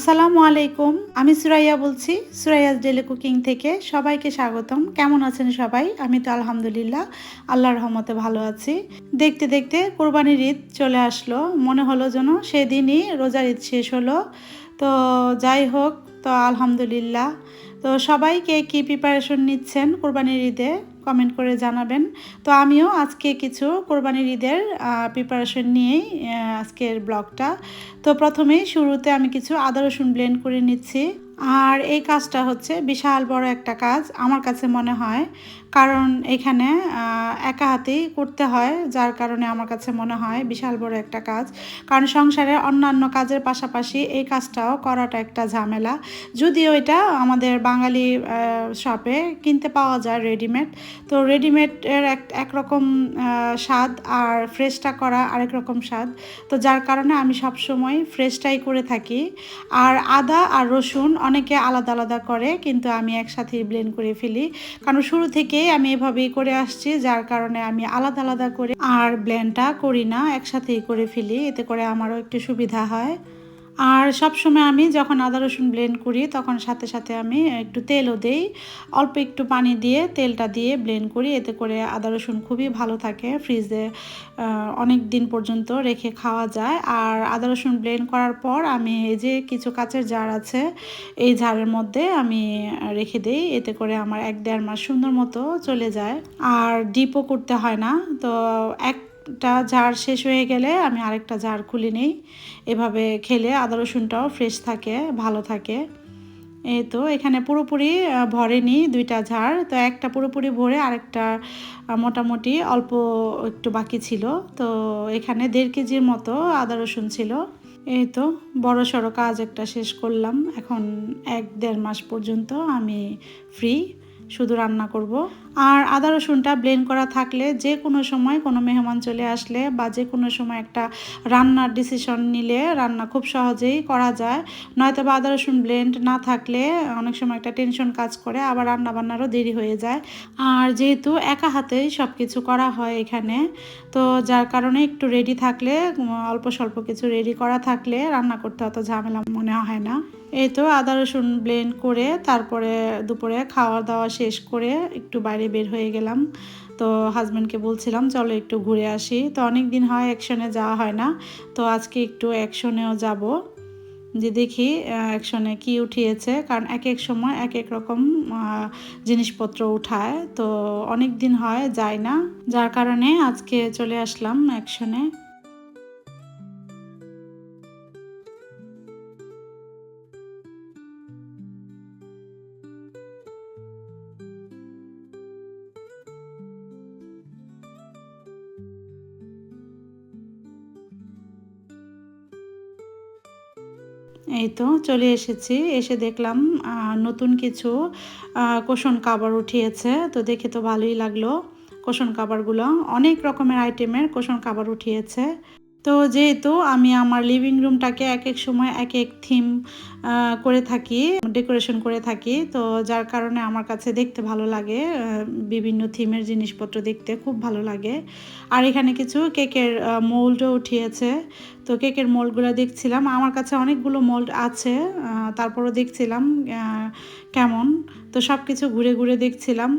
আসসালামু আলাইকুম। আমি সুরাইয়া বলছি, সুরাইয়াস ডেইলি কুকিং থেকে। সবাইকে স্বাগতম। কেমন আছেন সবাই? আমি তো আলহামদুলিল্লাহ আল্লাহর রহমতে ভালো আছি। দেখতে দেখতে কোরবানির ঈদ চলে আসলো। মনে হলো যেন সেদিনই রোজার ঈদ শেষ হলো। তো যাই হোক, তো আলহামদুলিল্লাহ। তো সবাই কে কী প্রিপারেশন নিচ্ছেন কোরবানির ঈদে কমেন্ট করে জানাবেন। তো আমিও আজকে কিছু কোরবানির ঈদের প্রিপারেশন নিয়েই আজকের ব্লগটা। তো প্রথমেই শুরুতে আমি কিছু আদা রসুন ব্লেন্ড করে নিচ্ছি। আর এই কাজটা হচ্ছে বিশাল বড় একটা কাজ আমার কাছে মনে হয়, কারণ এখানে একা হাতেই করতে হয়, যার কারণে আমার কাছে মনে হয় বিশাল বড় একটা কাজ। কারণ সংসারের অন্যান্য কাজের পাশাপাশি এই কাজটাও করাটা একটা ঝামেলা। যদিও এটা আমাদের বাঙালি শপে কিনতে পাওয়া যায় রেডিমেড। তো রেডিমেডের একরকম স্বাদ আর ফ্রেশটা করা আরেক রকম স্বাদ। তো যার কারণে আমি সবসময় ফ্রেশটাই করে থাকি। আর আদা আর রসুন অনেকে আলাদা আলাদা করে, কিন্তু আমি একসাথেই ব্লেন্ড করে ফেলি, কারণ শুরু থেকেই আমি এভাবেই করে আসছি, যার কারণে আমি আলাদা আলাদা করে আর ব্লেন্ডটা করি না, একসাথেই করে ফেলি, এতে করে আমারও একটু সুবিধা হয়। আর সব সময় আমি যখন আদা রসুন ব্লেন্ড করি তখন সাথে সাথে আমি একটু তেলও দেই, অল্প একটু পানি দিয়ে তেলটা দিয়ে ব্লেন্ড করি, এতে করে আদা রসুন খুবই ভালো থাকে, ফ্রিজে অনেক দিন পর্যন্ত রেখে খাওয়া যায়। আর আদা রসুন ব্লেন্ড করার পর আমি এই যে কিছু কাচের জার আছে, এই জারের মধ্যে আমি রেখে দিই, এতে করে আমার 1-1.5 মাস সুন্দর মতো চলে যায়। আর ডিপও করতে হয় না। তো একটা জার শেষ হয়ে গেলে আমি আরেকটা জার খুলে নিই। এভাবে খেলে আদা রসুনটাও ফ্রেশ থাকে, ভালো থাকে। এই তো এখানে পুরোপুরি ভরেনি দুইটা ঝাড়, তো একটা পুরোপুরি ভরে আরেকটা মোটামুটি অল্প একটু বাকি ছিল। তো এখানে 1.5 কেজির মতো আদা রসুন ছিল। এই তো বড় সড়ো কাজ একটা শেষ করলাম। এখন 1-1.5 মাস পর্যন্ত আমি ফ্রি, শুধু রান্না করব। আর আদা রসুনটা ব্লেন্ড করা থাকলে যে কোনো সময় কোনো মেহমান চলে আসলে বা যে কোনো সময় একটা রান্নার ডিসিশন নিলে রান্না খুব সহজেই করা যায়। নয়তো বা আদা রসুন ব্লেন্ড না থাকলে অনেক সময় একটা টেনশন কাজ করে, আবার রান্না বান্নারও দেরি হয়ে যায়। আর যেহেতু একা হাতেই সব কিছু করা হয় এখানে, তো যার কারণে একটু রেডি থাকলে, অল্প স্বল্প কিছু রেডি করা থাকলে রান্না করতে অত ঝামেলা মনে হয় না। এই তো আদা রসুন ব্লেন্ড করে তারপরে দুপুরে খাওয়া দাওয়া শেষ করে একটু বাইরে বের হয়ে গেলাম। তো হাজব্যান্ডকে বলছিলাম চলো একটু ঘুরে আসি, তো অনেক দিন হয় অ্যাকশনে যাওয়া হয় না, তো আজকে একটু অ্যাকশনেও যাব, যে দেখি অ্যাকশনে কি উঠিয়েছে, কারণ এক এক সময় এক এক রকম জিনিসপত্র উঠায়, তো অনেক দিন হয় যায় না, যার কারণে আজকে চলে আসলাম অ্যাকশনে। এই তো চলে এসেছি, এসে দেখলাম নতুন কিছু কুশন কাভার উঠিয়েছে, তো দেখে তো ভালোই লাগলো। কুশন কাভারগুলো অনেক রকমের আইটেমের কুশন কাভার উঠিয়েছে। তো যেহেতু আমি আমার লিভিং রুমটাকে এক এক সময় এক এক থিম করে থাকি, ডেকোরেশন করে থাকি, তো যার কারণে আমার কাছে দেখতে ভালো লাগে, বিভিন্ন থিমের জিনিসপত্র দেখতে খুব ভালো লাগে। আর এখানে কিছু কেকের মোল্ডও উঠিয়েছে, তো কেকের মোল্ডগুলো দেখছিলাম, আমার কাছে অনেকগুলো মোল্ড আছে, তারপরও দেখছিলাম কেমন, তো সব কিছু ঘুরে ঘুরে দেখছিলাম।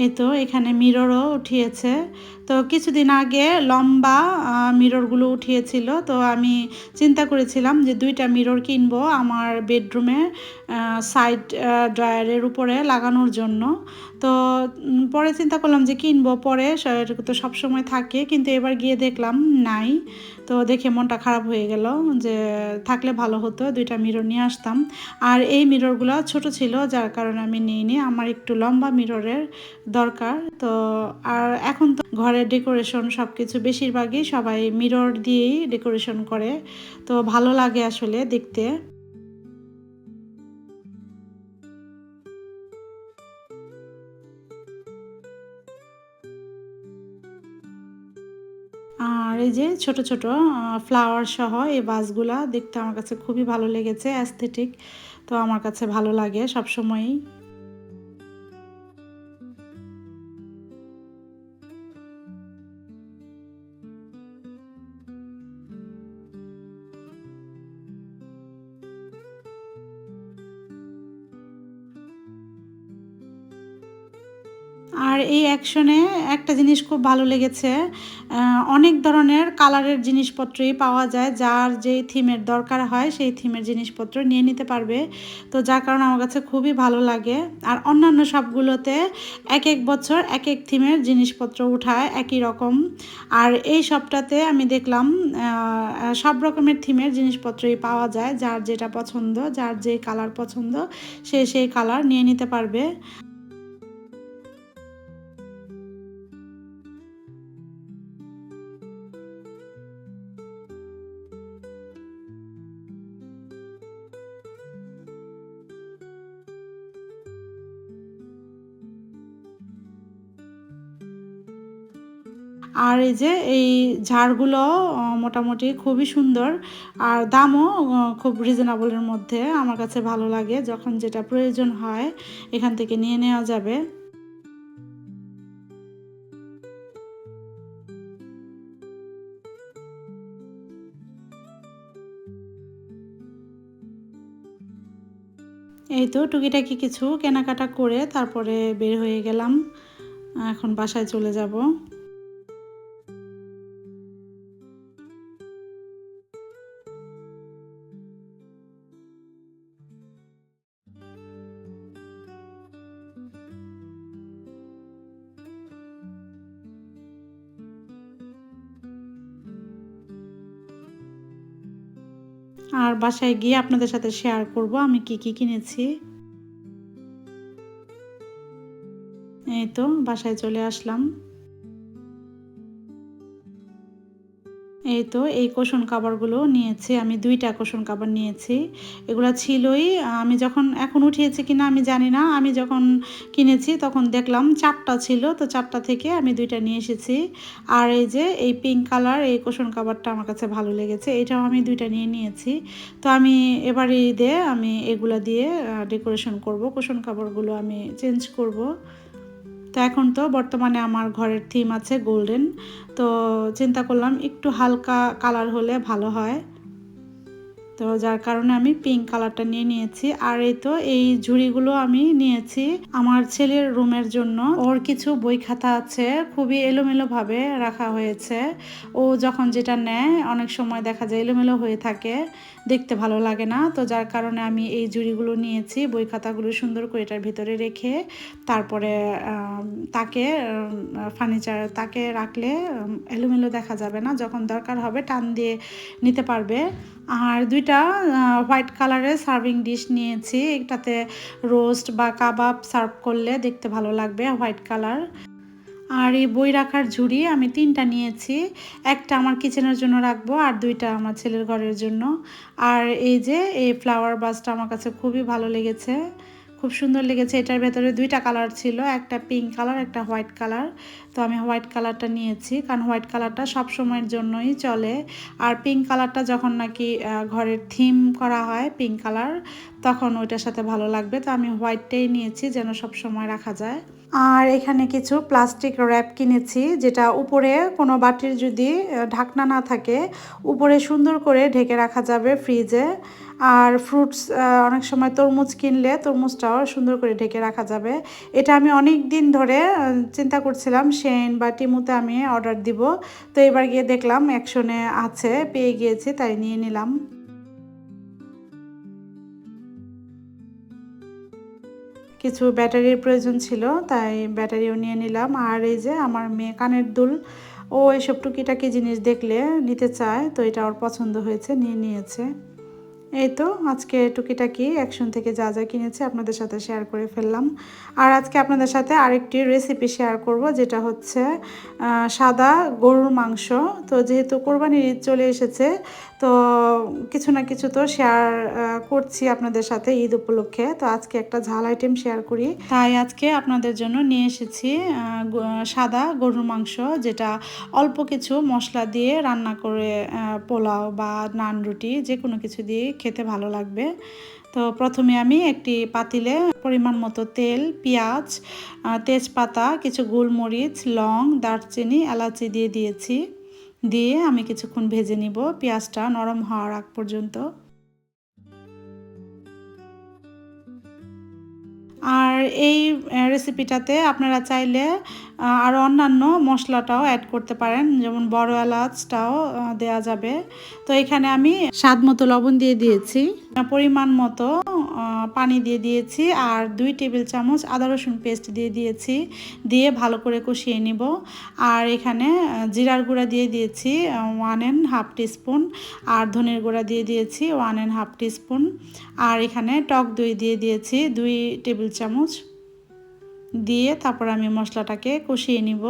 এই তো এখানে মিররও উঠিয়েছে। তো কিছুদিন আগে লম্বা মিররগুলো উঠিয়েছিল, তো আমি চিন্তা করেছিলাম যে 2টা মিরর কিনবো আমার বেডরুমে সাইড ড্রয়ারের উপরে লাগানোর জন্য। তো পরে চিন্তা করলাম যে কিনবো পরে, তো সবসময় থাকে, কিন্তু এবার গিয়ে দেখলাম নাই। তো দেখে মনটা খারাপ হয়ে গেল, যে থাকলে ভালো হতো, 2টা মিরর নিয়ে আসতাম। আর এই মিররগুলো ছোট ছিল, যার কারণে আমি নিইনি, আমার একটু লম্বা মিররের দরকার। তো আর এখন তো ঘরের ডেকোরেশন সব কিছু বেশিরভাগই সবাই মিরর দিয়েই ডেকোরেশন করে, তো ভালো লাগে আসলে দেখতে। আর এই যে ছোট ছোট ফ্লাওয়ার সহ এই বাসগুলা দেখতে আমার কাছে খুবই ভালো লেগেছে, অ্যাস্থেটিক। তো আমার কাছে ভালো লাগে সবসময়ই। আর এই অ্যাকশনে একটা জিনিস খুব ভালো লেগেছে। অনেক ধরনের কালারের জিনিসপত্রই পাওয়া যায়। যার যেই থিমের দরকার হয় সেই থিমের জিনিসপত্র নিয়ে নিতে পারবে। তো যার কারণে আমার কাছে খুবই ভালো লাগে। আর অন্যান্য সবগুলোতে একেক বছর একেক থিমের জিনিসপত্র উঠায় একই রকম। আর এই সবটাতে আমি দেখলাম সব রকমের থিমের জিনিসপত্রই পাওয়া যায়। যার যেটা পছন্দ, যার যেই কালার পছন্দ সে সেই কালার নিয়ে নিতে পারবে। আর এই যে এই ঝাড়গুলো মোটামুটি খুবই সুন্দর। আর দামও খুব রিজনেবলের মধ্যে। আমার কাছে ভালো লাগে, যখন যেটা প্রয়োজন হয় এখান থেকে নিয়ে নেওয়া যাবে। এই তো টুকিটাকি কিছু কেনাকাটা করে তারপরে বের হয়ে গেলাম। এখন বাসায় চলে যাব। আর বাসায় গিয়ে আপনাদের সাথে শেয়ার করব আমি কি কি কিনেছি। এই তো বাসায় চলে আসলাম। এই তো এই কুশন কাভারগুলো নিয়েছি আমি, ২টা কুশন কাভার নিয়েছি। এগুলা ছিলই, আমি যখন এখন উঠিয়েছি কিনা আমি জানি না। আমি যখন কিনেছি তখন দেখলাম ৪টা ছিল, তো ৪টা থেকে আমি ২টা নিয়ে এসেছি। আর এই যে এই পিঙ্ক কালার এই কুশন কাভারটা আমার কাছে ভালো লেগেছে, এটাও আমি ২টা নিয়ে নিয়েছি। তো আমি এবার ঈদে আমি এগুলা দিয়ে ডেকোরেশন করব, কুশন কাভারগুলো আমি চেঞ্জ করব। তো এখন তো বর্তমানে আমার ঘরের থিম আছে গোল্ডেন। তো চিন্তা করলাম একটু হালকা কালার হলে ভালো হয়। তো যার কারণে আমি পিঙ্ক কালারটা নিয়ে নিয়েছি। আর এই তো এই ঝুড়িগুলো আমি নিয়েছি আমার ছেলের রুমের জন্য। ওর কিছু বই খাতা আছে, খুবই এলোমেলোভাবে রাখা হয়েছে। ও যখন যেটা নেয় অনেক সময় দেখা যায় এলোমেলো হয়ে থাকে, দেখতে ভালো লাগে না। তো যার কারণে আমি এই ঝুড়িগুলো নিয়েছি, বই খাতাগুলো সুন্দর করে এটার ভিতরে রেখে তারপরে তাকে তাকে রাখলে এলোমেলো দেখা যাবে না, যখন দরকার হবে টান দিয়ে নিতে পারবে। আর ২টা হোয়াইট কালারের সার্ভিং ডিশ নিয়েছি, এটাতে রোস্ট বা কাবাব সার্ভ করলে দেখতে ভালো লাগবে, হোয়াইট কালার। আর এই বই রাখার ঝুড়ি আমি ৩টা নিয়েছি, একটা আমার কিচেনের জন্য রাখবো আর ২টা আমার ছেলের ঘরের জন্য। আর এই যে এই ফ্লাওয়ার বাসটা আমার কাছে খুবই ভালো লেগেছে, খুব সুন্দর লেগেছে। এটার ভেতরে ২টা কালার ছিল, একটা পিঙ্ক কালার একটা হোয়াইট কালার। তো আমি হোয়াইট কালারটা নিয়েছি, কারণ হোয়াইট কালারটা সব সময়ের জন্যই চলে। আর পিঙ্ক কালারটা যখন নাকি ঘরের থিম করা হয় পিঙ্ক কালার, তখন ওইটার সাথে ভালো লাগবে। তো আমি হোয়াইটটাই নিয়েছি যেন সব সময় রাখা যায়। আর এখানে কিছু প্লাস্টিক র্যাপ কিনেছি, যেটা উপরে কোনো বাটির যদি ঢাকনা না থাকে উপরে সুন্দর করে ঢেকে রাখা যাবে ফ্রিজে। আর ফ্রুটস অনেক সময় তরমুজ কিনলে তরমুজটাও সুন্দর করে ঢেকে রাখা যাবে। এটা আমি অনেক দিন ধরে চিন্তা করছিলাম শেন বা টিমুতে আমি অর্ডার দিব। তো এবার গিয়ে দেখলাম অ্যাকশনে আছে, পেয়ে গিয়েছি, তাই নিয়ে নিলাম। কিছু ব্যাটারির প্রয়োজন ছিল, তাই ব্যাটারিও নিয়ে নিলাম। আর এই যে আমার মেয়ে কানের দুল, ও এসব টুকিটাকি জিনিস দেখলে নিতে চায়, তো এটা ওর পছন্দ হয়েছে, নিয়ে নিয়েছে। এই তো আজকে টুকিটাকি অ্যাকশন থেকে যা যা কিনেছি আপনাদের সাথে শেয়ার করে ফেললাম। আর আজকে আপনাদের সাথে আরেকটি রেসিপি শেয়ার করব, যেটা হচ্ছে সাদা গরুর মাংস। তো যেহেতু কোরবানির ঈদ চলে এসেছে, তো কিছু না কিছু তো শেয়ার করছি আপনাদের সাথে ঈদ উপলক্ষে। তো আজকে একটা ঝাল আইটেম শেয়ার করি, তাই আজকে আপনাদের জন্য নিয়ে এসেছি সাদা গরুর মাংস, যেটা অল্প কিছু মশলা দিয়ে রান্না করে পোলাও বা নান রুটি যে কোনো কিছু দিয়ে খেতে ভালো লাগবে। তো প্রথমে আমি একটি পাতিলে পরিমাণ মতো তেল, পেঁয়াজ, তেজপাতা, কিছু গোলমরিচ, লং, দারচিনি, এলাচি দিয়ে দিয়েছি। দিয়ে আমি কিছুক্ষণ ভেজে নিব পেঁয়াজটা নরম হওয়ার আগ পর্যন্ত। আর এই রেসিপিটাতে আপনারা চাইলে আরও অন্যান্য মশলাটাও অ্যাড করতে পারেন, যেমন বড় এলাচটাও দেওয়া যাবে। তো এখানে আমি স্বাদ মতো লবণ দিয়ে দিয়েছি, পরিমাণ মতো পানি দিয়ে দিয়েছি, আর 2 টেবিল চামচ আদা রসুন পেস্ট দিয়ে দিয়েছি। দিয়ে ভালো করে কষিয়ে নিব। আর এখানে জিরার গুঁড়া দিয়ে দিয়েছি 1.5 টিস্পুন, আর ধনের গুঁড়া দিয়ে দিয়েছি 1.5 টিস্পুন, আর এখানে টক দই দিয়ে দিয়েছি 2 টেবিল চামচ। দিয়ে তারপর আমি মশলাটাকে কষিয়ে নিব।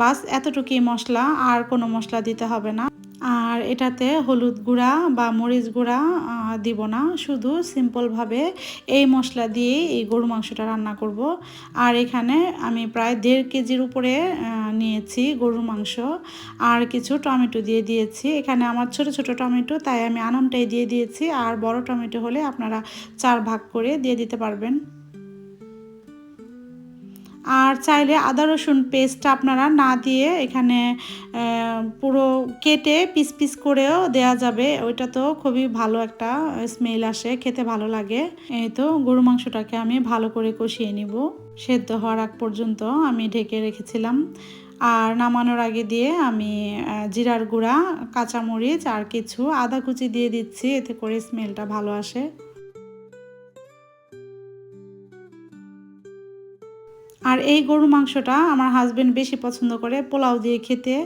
বাস এতটুকুই মশলা, আর কোনো মশলা দিতে হবে না। আর এটাতে হলুদ গুঁড়া বা মরিচ গুঁড়া দিব না, শুধু সিম্পলভাবে এই মশলা দিয়েই এই গরু মাংসটা রান্না করব। আর এখানে আমি প্রায় 1.5 কেজির উপরে নিয়েছি গরুর মাংস, আর কিছু টমেটো দিয়ে দিয়েছি। এখানে আমার ছোট ছোট টমেটো, তাই আমি আনামটাই দিয়ে দিয়েছি, আর বড় টমেটো হলে আপনারা 4 ভাগ করে দিয়ে দিতে পারবেন। আর চাইলে আদা রসুন পেস্টটা আপনারা না দিয়ে এখানে পুরো কেটে পিস পিস করেও দেয়া যাবে, ওইটা তো খুবই ভালো একটা স্মেল আসে, খেতে ভালো লাগে। এই তো গরু মাংসটাকে আমি ভালো করে কষিয়ে নিব, সেদ্ধ হওয়ার আগ পর্যন্ত আমি ঢেকে রেখেছিলাম। আর নামানোর আগে দিয়ে আমি জিরার গুঁড়া, কাঁচামরিচ আর কিছু আদা কুচি দিয়ে দিচ্ছি, এতে করে স্মেলটা ভালো আসে। আর এই গরু মাংসটা আমার হাজবেন্ড বেশি পছন্দ করে পোলাও দিয়ে খেতে,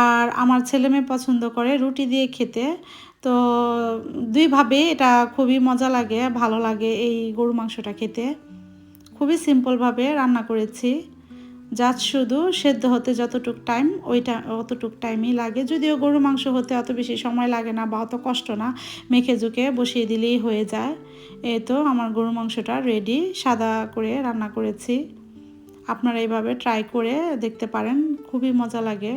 আর আমার ছেলেমেয়ে পছন্দ করে রুটি দিয়ে খেতে। তো দুইভাবে এটা খুবই মজা লাগে, ভালো লাগে এই গরু মাংসটা খেতে। খুবই সিম্পলভাবে রান্না করেছি, জাস্ট শুধু সেদ্ধ হতে যতটুক টাইম অতটুক টাইমই লাগে। যদিও গরু মাংস হতে অত বেশি সময় লাগে না বা অত কষ্ট না, মেখে ঝুঁকে বসিয়ে দিলেই হয়ে যায়। এই তো আমার গরু মাংসটা রেডি, সাদা করে রান্না করেছি। আপনারা এইভাবে ট্রাই করে দেখতে পারেন, খুবই মজা লাগে।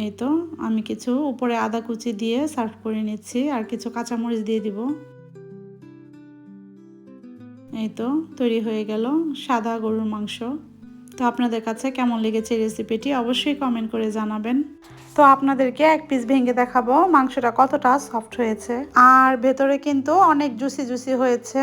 এই তো আমি কিছু উপরে আদা কুচি দিয়ে সার্ভ করে নিচ্ছি, আর কিছু কাঁচামরিচ দিয়ে দিব। এই তো তৈরি হয়ে গেল সাদা গরুর মাংস। তো আপনাদের কাছে কেমন লেগেছে রেসিপিটি অবশ্যই কমেন্ট করে জানাবেন। তো আপনাদেরকে এক পিস ভেঙে দেখাবো মাংসটা কতটা সফট হয়েছে, আর ভেতরে কিন্তু অনেক জুসি জুসি হয়েছে।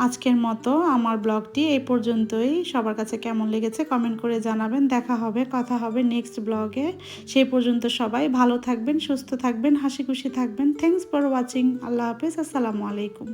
আজকের মতো আমার ব্লগটি এই পর্যন্তই। সবার কাছে কেমন লেগেছে কমেন্ট করে জানাবেন। দেখা হবে, কথা হবে নেক্সট ব্লগে। সেই পর্যন্ত সবাই ভালো থাকবেন, সুস্থ থাকবেন, হাসি খুশি থাকবেন। Thanks for watching. আল্লাহ হাফেজ, আসসালামু আলাইকুম।